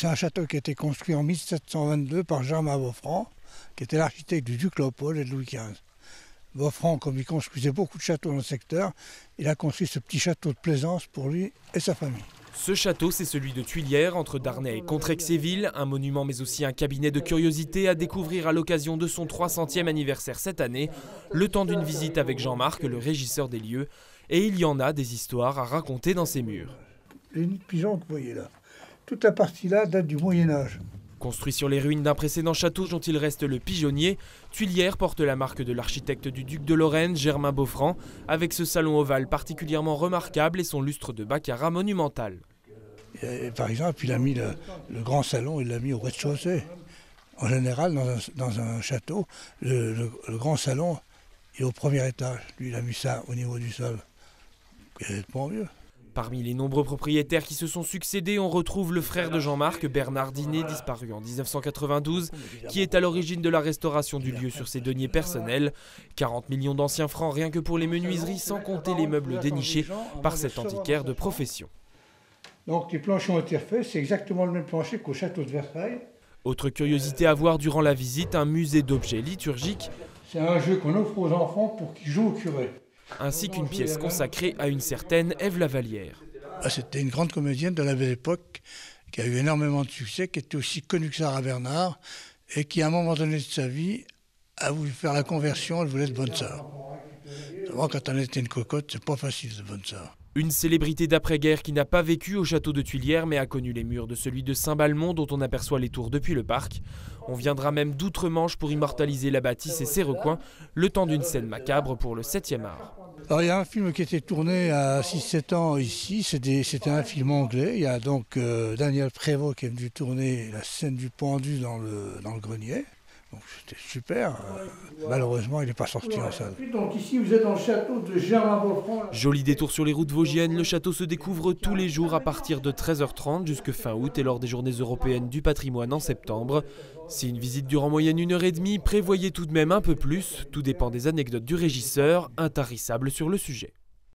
C'est un château qui a été construit en 1722 par Germain Boffrand, qui était l'architecte du duc Léopold et de Louis XV. Boffrand, comme il construisait beaucoup de châteaux dans le secteur, il a construit ce petit château de plaisance pour lui et sa famille. Ce château, c'est celui de Tuilières, entre Darney et Contrexéville, un monument mais aussi un cabinet de curiosités à découvrir à l'occasion de son 300e anniversaire cette année, le temps d'une visite avec Jean-Marc, le régisseur des lieux. Et il y en a des histoires à raconter dans ces murs. Les nids de pigeons que vous voyez là, toute la partie-là date du Moyen-Âge. Construit sur les ruines d'un précédent château dont il reste le pigeonnier, Tuilières porte la marque de l'architecte du duc de Lorraine, Germain Boffrand, avec ce salon ovale particulièrement remarquable et son lustre de baccarat monumental. Et par exemple, il a mis le grand salon, il l'a mis au rez-de-chaussée. En général, dans un château, le grand salon est au premier étage. Lui, il a mis ça au niveau du sol. C'est pas mieux. Parmi les nombreux propriétaires qui se sont succédés, on retrouve le frère de Jean-Marc, Bernard Dinet, disparu en 1992, qui est à l'origine de la restauration du lieu sur ses deniers personnels. 40 millions d'anciens francs rien que pour les menuiseries, sans compter les meubles dénichés par cet antiquaire de profession. Donc les planchers ont été refaits, c'est exactement le même plancher qu'au château de Versailles. Autre curiosité à voir durant la visite, un musée d'objets liturgiques. C'est un jeu qu'on offre aux enfants pour qu'ils jouent au curé. Ainsi qu'une pièce consacrée à une certaine Ève Lavallière. C'était une grande comédienne de la belle époque qui a eu énormément de succès, qui était aussi connue que Sarah Bernard et qui à un moment donné de sa vie a voulu faire la conversion, elle voulait être bonne sœur. Moi, quand on était une cocotte, c'est pas facile de bonne sœur. Une célébrité d'après-guerre qui n'a pas vécu au château de Tuilières mais a connu les murs de celui de Saint-Balmont dont on aperçoit les tours depuis le parc. On viendra même d'outre-Manche pour immortaliser la bâtisse et ses recoins, le temps d'une scène macabre pour le 7e art. Alors, il y a un film qui a été tourné à 6-7 ans ici, c'était un film anglais. Il y a donc Daniel Prévost qui est venu tourner la scène du pendu dans le grenier. Donc c'était super. Malheureusement, il n'est pas sorti en salle. Donc ici, vous êtes dans le château de Germain Boffrand. Joli détour sur les routes vosgiennes, le château se découvre tous les jours à partir de 13h30 jusque fin août et lors des journées européennes du patrimoine en septembre. Si une visite dure en moyenne 1h30, prévoyez tout de même un peu plus. Tout dépend des anecdotes du régisseur, intarissable sur le sujet.